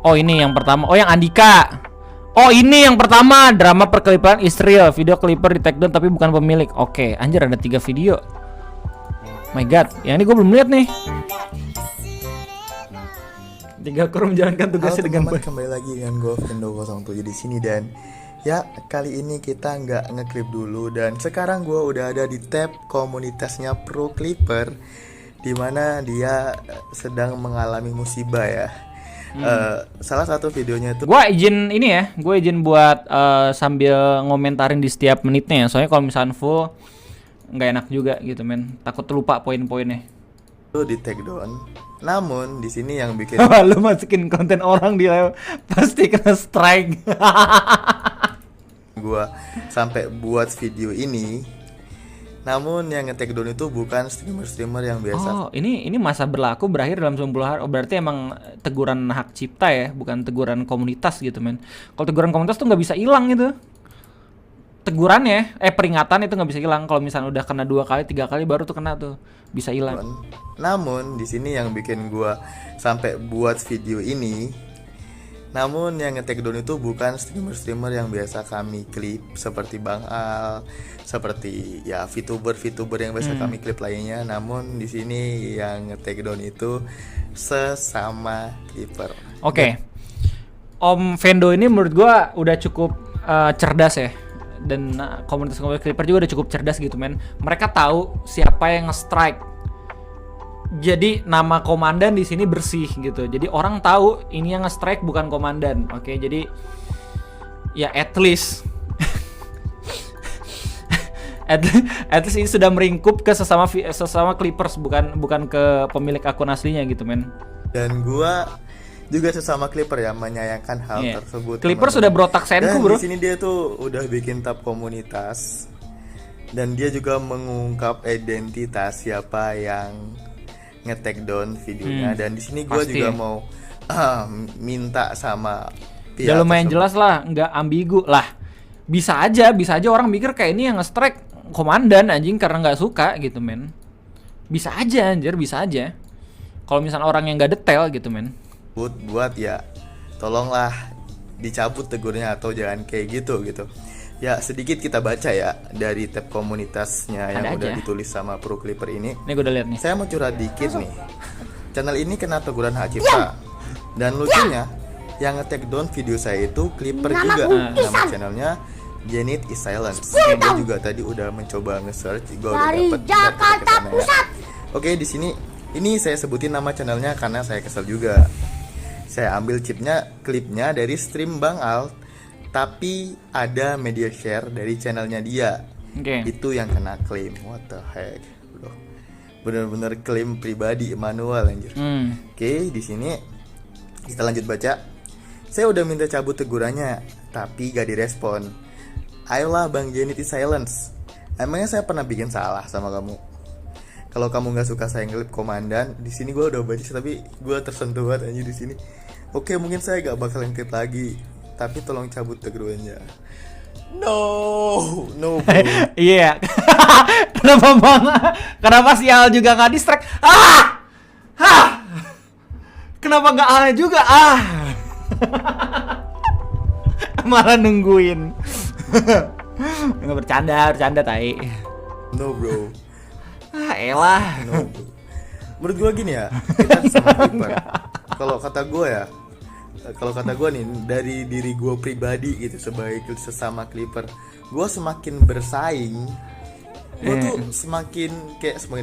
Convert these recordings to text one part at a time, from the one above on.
Oh ini yang pertama. Oh yang Andika. Oh ini yang pertama, drama perkeliparan istri ya. Video clipper di take down tapi bukan pemilik. Oke, anjir ada 3 video. My god, yang ini gue belum lihat nih. 3 kru menjalankan tugasnya dengan baik. Kembali lagi dengan gue Vendo 07 di sini, dan ya kali ini kita nggak ngeklip dulu, dan sekarang gue udah ada di tab komunitasnya Pro Clipper, dimana dia sedang mengalami musibah ya. Salah satu videonya itu gue izin ini ya, gue izin buat sambil ngomentarin di setiap menitnya ya. Soalnya kalau misalnya full nggak enak juga gitu men, takut lupa poin-poinnya. Itu di take down. Namun di sini yang bikin lu masukin konten orang di live pasti kena strike. gua sampai buat video ini. Namun yang nge-take down itu bukan streamer-streamer yang biasa. Oh, ini masa berlaku berakhir dalam 90 hari. Oh, berarti emang teguran hak cipta ya, bukan teguran komunitas gitu men. Kalau teguran komunitas tuh nggak bisa hilang gitu. Tegurannya, peringatan itu nggak bisa hilang. Kalau misalnya udah kena 2 kali, 3 kali baru tuh kena tuh bisa hilang. Namun di sini yang bikin gua sampai buat video ini, namun yang nge-take down itu bukan streamer-streamer yang biasa kami klip seperti Bang Al, seperti ya VTuber yang biasa kami klip lainnya. Namun di sini yang nge-take down itu sesama clipper. Oke. Om Vendo ini menurut gua udah cukup cerdas ya. Dan komunitas clipper juga udah cukup cerdas gitu men. Mereka tahu siapa yang nge-strike. Jadi nama komandan di sini bersih gitu. Jadi orang tahu ini yang nge-strike bukan komandan. Oke, jadi ya at least at least ini sudah meringkup ke sesama clippers, bukan ke pemilik akun aslinya gitu men. Dan gua juga sesama clipper ya menyayangkan hal tersebut. Clipper sudah berotak senku bro. Di sini dia tuh udah bikin tab komunitas, dan dia juga mengungkap identitas siapa yang nge-take down videonya. Dan di sini gue juga mau minta sama pihak ya lumayan jelas lah, nggak ambigu lah. Bisa aja orang mikir kayak ini yang nge-strike komandan anjing karena nggak suka gitu men. Bisa aja anjir, bisa aja. Kalau misalnya orang yang nggak detail gitu men. Buat ya tolonglah dicabut tegurnya atau jangan kayak gitu. Ya sedikit kita baca ya dari tab komunitasnya yang udah ditulis sama Pro Clipper ini. Ini gue udah lihat nih. Saya mau curhat dikit nih. Channel ini kena teguran hak cipta. Dan lucunya yang nge-take down video saya itu Clipper juga. Nama channelnya Janet is Silence. Gue juga tadi udah mencoba nge-search, gue udah dapet Jakarta Pusat. Oke, di sini ini saya sebutin nama channelnya karena saya kesel juga. Saya ambil klipnya dari stream Bang Al, tapi ada media share dari channelnya dia. Itu yang kena klaim. What the heck, bro? Bener-bener klaim pribadi manual anjir. Oke, di sini kita lanjut baca. Saya udah minta cabut tegurannya, tapi gak direspon. Ayolah Bang Janet is Silence. Emangnya saya pernah bikin salah sama kamu? Kalau kamu nggak suka saya ngelip komandan, di sini gue udah baca tapi gue tersentuh banget aja di sini. Oke, mungkin saya gak bakalan klip lagi, tapi tolong cabut tegurannya. No bro. Iya. Kenapa si Al juga nggak distract? Kenapa nggak Al juga? Malah nungguin. Nggak bercanda tai. No bro. Elah. No bro. Menurut gue gini ya, kita sama clipper. Kalau kata gue nih, dari diri gue pribadi gitu, sebagai sesama clipper, gue semakin bersaing. Gue tuh semakin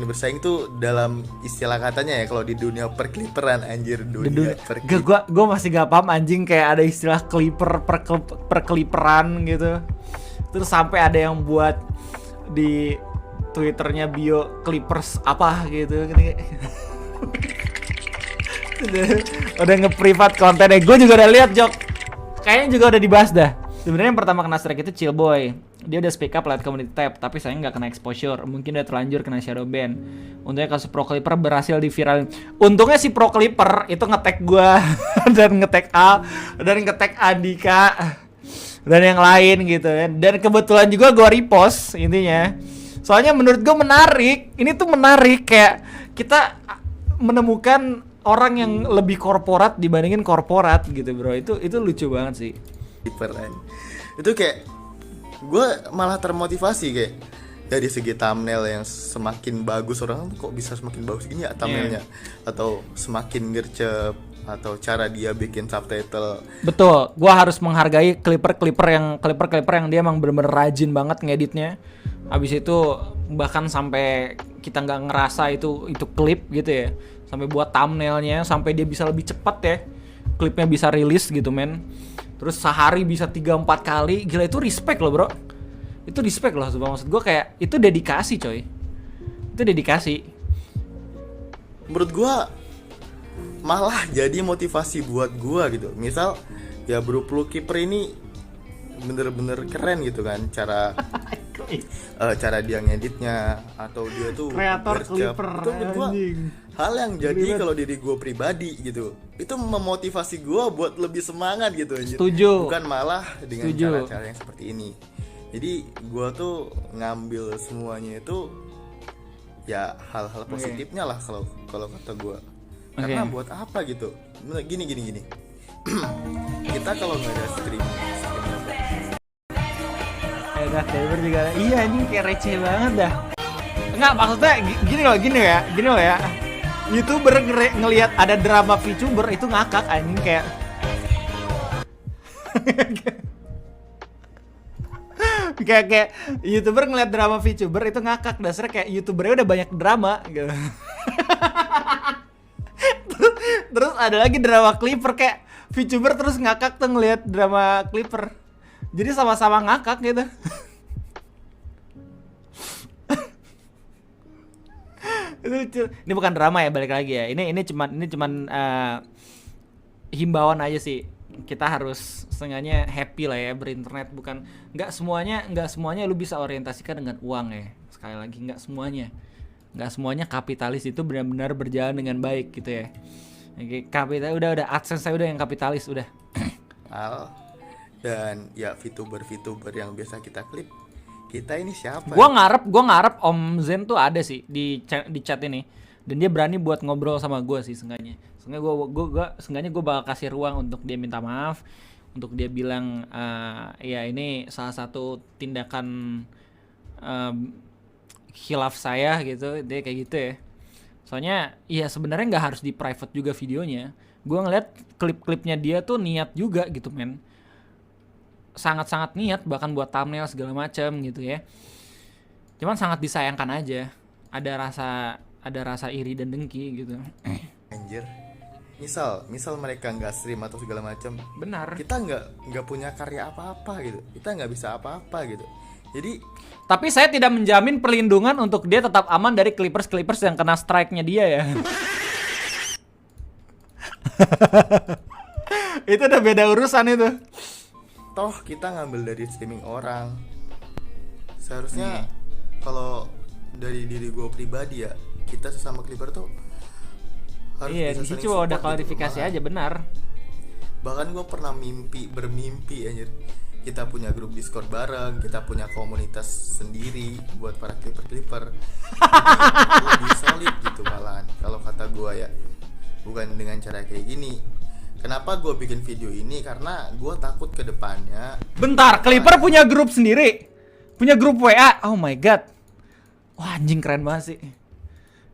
bersaing tuh dalam istilah katanya ya, kalau di dunia perkliperan anjir, gue masih gak paham anjing, kayak ada istilah clipper perkliperan gitu. Terus sampai ada yang buat di Twitternya bio clippers apa gitu. Udah nge-privat kontennya. Gue juga udah lihat Jok. Kayaknya juga udah dibahas dah. Sebenarnya yang pertama kena strike itu Chillboy. Dia udah speak up lewat community tab, tapi sayang nggak kena exposure. Mungkin udah terlanjur kena shadow ban. Untungnya kasus Pro Clipper berhasil diviralin. Untungnya si Pro Clipper itu nge-tag gue dan nge-tag Al dan nge-tag Andika dan yang lain gitu kan. Dan kebetulan juga gue repost intinya. Soalnya menurut gue menarik. Ini tuh menarik, kayak kita menemukan orang yang lebih korporat dibandingin korporat gitu bro. Itu lucu banget sih. Keren. Itu kayak gue malah termotivasi kayak dari segi thumbnail yang semakin bagus, orang tuh kok bisa semakin bagus gini ya thumbnailnya, atau semakin gercep, atau cara dia bikin subtitle. Betul, gua harus menghargai clipper yang dia emang bener-bener rajin banget ngeditnya. Habis itu bahkan sampai kita nggak ngerasa itu klip gitu ya, sampai buat thumbnailnya, sampai dia bisa lebih cepat ya, klipnya bisa rilis gitu men. Terus sehari bisa 3-4 kali, gila itu respect loh bro. Itu respect loh, maksud gue kayak itu dedikasi coy. Itu dedikasi. Menurut gue malah jadi motivasi buat gue gitu. Misal ya Bro Blue Keeper ini bener-bener keren gitu kan, cara dia ngeditnya, atau dia tuh kreator Clipper. Itu menurut gue hal yang jadi kalau diri gue pribadi gitu, itu memotivasi gue buat lebih semangat gitu. Setuju. Bukan malah dengan cara-cara yang seperti ini. Jadi gue tuh ngambil semuanya itu ya hal-hal positifnya lah kalau kata gue. Karena buat apa gitu? Gini. Kita kalau nggak ada streaming dah Driver juga. Iya ini kayak receh banget dah. Enggak, maksudnya gini loh ya. YouTuber ngelihat ada drama VTuber itu ngakak anjing kayak kayak YouTuber ngeliat drama VTuber itu ngakak, dasarnya kayak YouTubernya udah banyak drama gitu. Terus ada lagi drama Clipper, kayak VTuber terus ngakak tuh ngeliat drama Clipper. Jadi sama-sama ngakak gitu. Ini bukan drama ya, balik lagi ya. Ini cuman himbauan aja sih. Kita harus setengahnya happy lah ya berinternet, bukan nggak semuanya lu bisa orientasikan dengan uang ya. Sekali lagi nggak semuanya kapitalis itu benar-benar berjalan dengan baik gitu ya. Kapital udah AdSense saya udah yang kapitalis udah. Dan ya VTuber yang biasa kita klip, kita ini siapa? Gua ngarep Om Zen tuh ada sih di chat ini, dan dia berani buat ngobrol sama gua sih seenggaknya. Seenggaknya gue bakal kasih ruang untuk dia minta maaf, untuk dia bilang ya ini salah satu tindakan khilaf saya gitu, dia kayak gitu ya. Soalnya ya sebenarnya nggak harus di private juga videonya. Gue ngeliat klip-klipnya dia tuh niat juga gitu men, sangat-sangat niat, bahkan buat thumbnail segala macam gitu ya. Cuman sangat disayangkan aja, ada rasa iri dan dengki gitu. Anjir. Misal mereka nggak stream atau segala macam, benar, kita nggak punya karya apa-apa gitu, kita nggak bisa apa-apa gitu. Jadi tapi saya tidak menjamin perlindungan untuk dia tetap aman dari clippers yang kena strike-nya dia ya. Itu udah beda urusan itu. Toh kita ngambil dari streaming orang. Seharusnya kalau dari diri gue pribadi ya, kita sesama clipper tuh harus bisa saling coba udah support klarifikasi gitu. aja, benar. Bahkan gue pernah bermimpi anjir, kita punya grup Discord bareng, kita punya komunitas sendiri buat para clipper lebih solid gitu malahan kalau kata gue ya. Bukan dengan cara kayak gini. Kenapa gue bikin video ini? Karena gue takut ke depannya. Bentar, clipper punya grup sendiri, punya grup WA. Oh my god, wah anjing keren banget sih,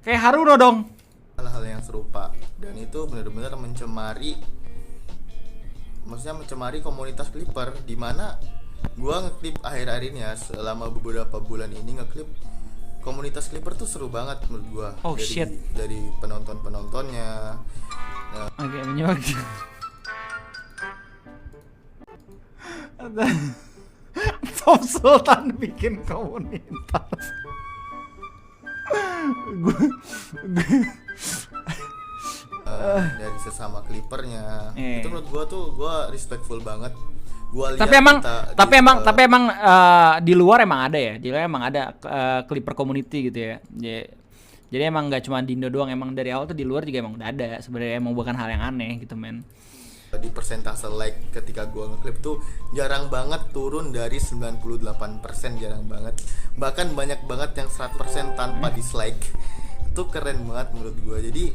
kayak Haruno dong. Hal-hal yang serupa, dan itu benar-benar mencemari komunitas clipper, di mana gua ngeklip akhir-akhir ini ya, selama beberapa bulan ini ngeklip komunitas clipper tuh seru banget menurut gua. Dari penontonnya agak menyorok. Pop Sultan bikin komunitas. Dari sesama clippernya, itu menurut gua respectful banget. Gua lihat tapi emang di luar emang ada ya, jadi emang ada clipper community gitu ya. Jadi emang nggak cuma di Indo doang, emang dari awal tuh di luar juga emang udah ada. Sebenarnya emang bukan hal yang aneh gitu men. Di persentase like ketika gua ngeklip tuh jarang banget turun dari 98%, jarang banget. Bahkan banyak banget yang 100% tanpa dislike. Itu keren banget menurut gua. Jadi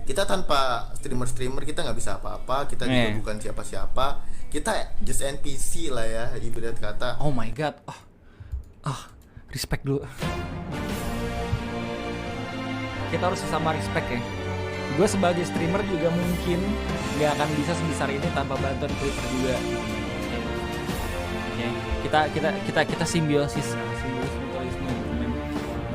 kita tanpa streamer kita nggak bisa apa-apa, kita juga bukan siapa-siapa, kita just NPC lah ya ibarat kata. Oh my god, respect dulu. Kita harus sama respect ya. Gue sebagai streamer juga mungkin nggak akan bisa sebesar ini tanpa bantuan Clipper juga. Kita simbiosis mutualisme gitu men.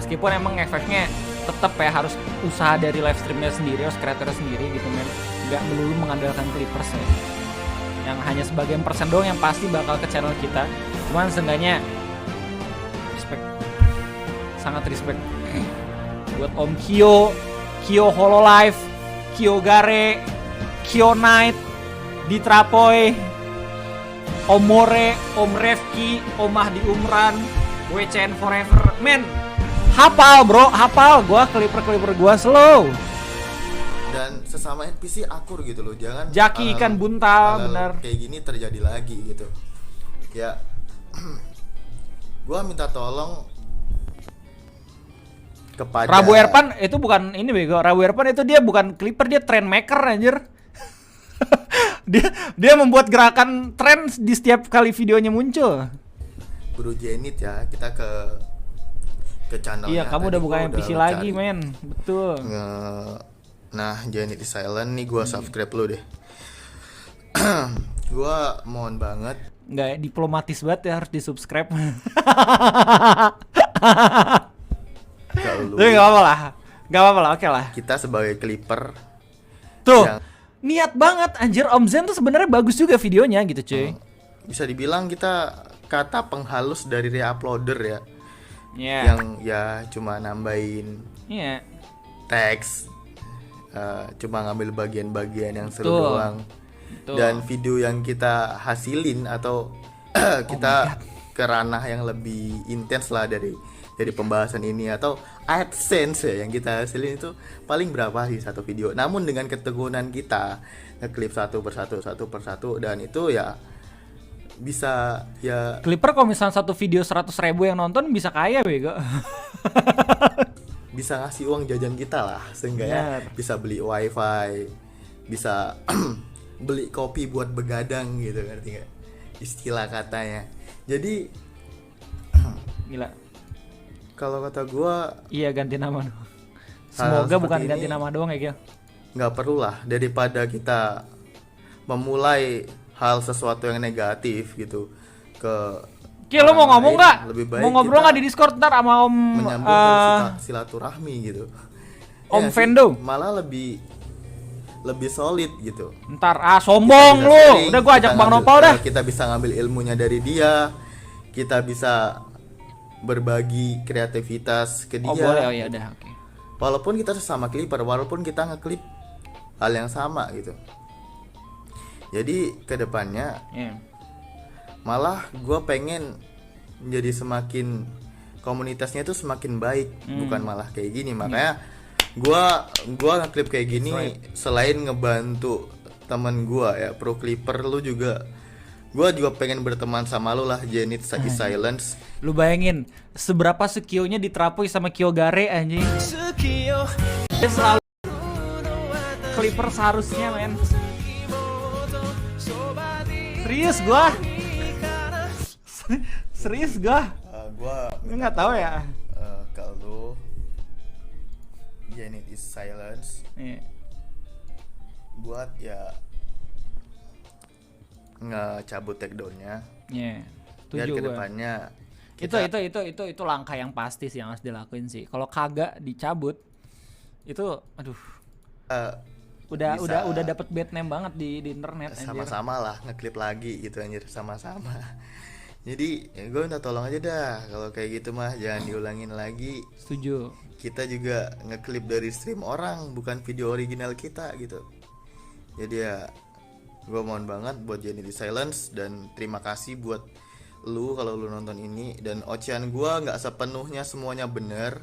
Meskipun emang efeknya tetap ya harus usaha dari live streamnya sendiri, harus kreatornya sendiri gitu men. Nggak melulu mengandalkan Clippers ya. Yang hanya sebagian persen doang yang pasti bakal ke channel kita. Cuman seenggaknya respect, sangat respect buat Om Kyo Hololive, Kyo Gare, Kyo Knight, Ditrapoy, Om More, Om Refki, Om Mahdi Umran, WCN Forever. Men, hafal bro, hafal. Gua Clipper gua slow. Dan sesama NPC akur gitu loh, jangan Jaki ikan buntal, bener. Kayak gini terjadi lagi gitu. Ya, gua minta tolong kepada Rabu Erpan itu bukan ini bego. Rabu Erpan itu dia bukan Clipper, dia trend maker anjir. dia membuat gerakan tren di setiap kali videonya muncul. Bro Jenit ya, kita ke channelnya. Iya, kamu udah bukan NPC lagi, men. Betul. Nah, Jenit is Silent nih, gua subscribe lu deh. Gua mohon banget. Nggak diplomatis banget ya, harus di-subscribe. Tapi gak apa-apa lah, oke lah. Kita sebagai Clipper tuh niat banget anjir. Om Zen tuh sebenarnya bagus juga videonya gitu cuy. Bisa dibilang kita kata penghalus dari reuploader ya. Yang ya cuma nambahin teks, cuma ngambil bagian-bagian yang seru doang. Dan video yang kita hasilin atau kita ke ranah yang lebih intens lah dari pembahasan ini atau AdSense ya yang kita hasilin itu paling berapa sih satu video. Namun dengan ketekunan kita ngeklip satu persatu dan itu ya bisa ya. Clipper kalau misalnya satu video 100.000 yang nonton bisa kaya bego. Bisa ngasih uang jajan kita lah seenggaknya. Bisa beli wifi, bisa beli kopi buat begadang gitu, ngerti gak istilah katanya. Jadi gila. Kalau kata gua, iya ganti nama doang. Semoga bukan ganti nama doang ya, Gil. Nggak perlu lah, daripada kita memulai hal sesuatu yang negatif gitu ke Gil, lo mau ngomong nggak? Mau ngobrol nggak di Discord ntar sama Om silaturahmi gitu. Om Vendo? Malah lebih solid gitu. Ntar sombong lu. Udah gua ajak Bang Nopal dah. Kita bisa ngambil ilmunya dari dia. Kita bisa berbagi kreativitas ke dia. Oh boleh, ya udah, oke. Walaupun kita sesama Clipper, walaupun kita ngeklip hal yang sama gitu. Jadi kedepannya malah gue pengen jadi semakin komunitasnya itu semakin baik, bukan malah kayak gini. Makanya gue ngeklip kayak gini selain ngebantu temen gue ya pro Clipper, lu juga. Gue juga pengen berteman sama lu lah, Jenit Silence. Lu bayangin seberapa Sekio-nya diterapui sama Kyo Gare anjing. Sekio. Dia selalu Clipper seharusnya men. Serius gua. Gua nggak tahu ya. Kalau Jenit is Silence. Buat ya ngecabut takedown-nya. Biar kedepannya itu langkah yang pasti sih yang harus dilakuin sih. Kalau kagak dicabut itu aduh. Udah dapat bad name banget di internet. Sama-sama lah ngeklip lagi gitu anjir, sama-sama. Jadi gue minta tolong aja dah kalau kayak gitu mah jangan diulangin lagi. Setuju. Kita juga ngeklip dari stream orang, bukan video original kita gitu. Jadi ya gue mohon banget buat Jenny di Silence dan terima kasih buat lu kalau lu nonton ini. Dan ocehan gue nggak sepenuhnya semuanya bener.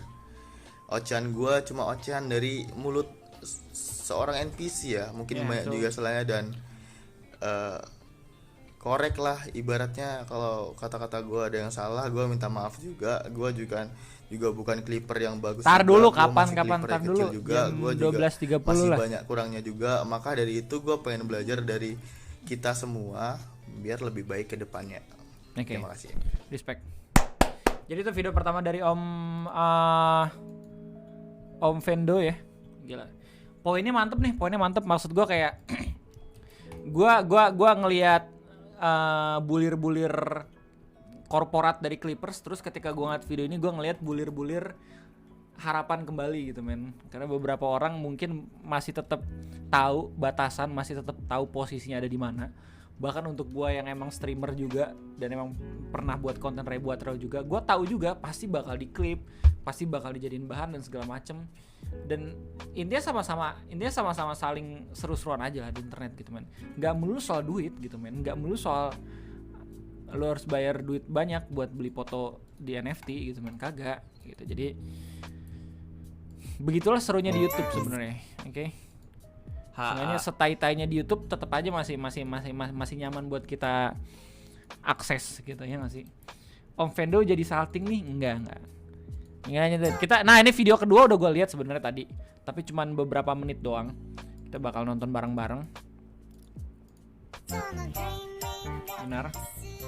Ocehan gue cuma ocehan dari mulut seorang NPC ya, mungkin banyak juga selainnya. Dan korek lah ibaratnya kalau kata-kata gue ada yang salah, gue minta maaf juga. Gue juga juga bukan clipper yang bagus. Tar juga. dulu Gua kapan masih kapan clipper tar yang dulu. kecil juga. Jam Gua juga 12.30 masih lah. banyak kurangnya juga. Maka dari itu gue pengen belajar dari kita semua biar lebih baik ke depannya. Oke. Terima kasih. Respect. Jadi itu video pertama dari Om Vendo ya. Gila. Poinnya mantep. Maksud gue kayak gua ngelihat bulir-bulir korporat dari Clippers, terus ketika gua ngeliat video ini gua ngelihat bulir-bulir harapan kembali gitu men. Karena beberapa orang mungkin masih tetap tahu batasan, masih tetap tahu posisinya ada di mana. Bahkan untuk gua yang emang streamer juga dan emang pernah buat konten Rebuatro juga, gua tahu juga pasti bakal diklip, pasti bakal dijadiin bahan dan segala macem. Dan intinya sama-sama saling seru-seruan aja lah di internet gitu men. Nggak melulu soal duit gitu men, nggak melulu soal lo harus bayar duit banyak buat beli foto di NFT gitu men, kagak gitu. Jadi begitulah serunya di YouTube sebenarnya, oke? Sebenarnya setai-tainya di YouTube tetap aja masih nyaman buat kita akses gitu ya nggak sih? Om Vendo jadi salting nih? Enggak. Kita, nah ini video kedua udah gue lihat sebenarnya tadi, tapi cuman beberapa menit doang. Kita bakal nonton bareng-bareng. Benar.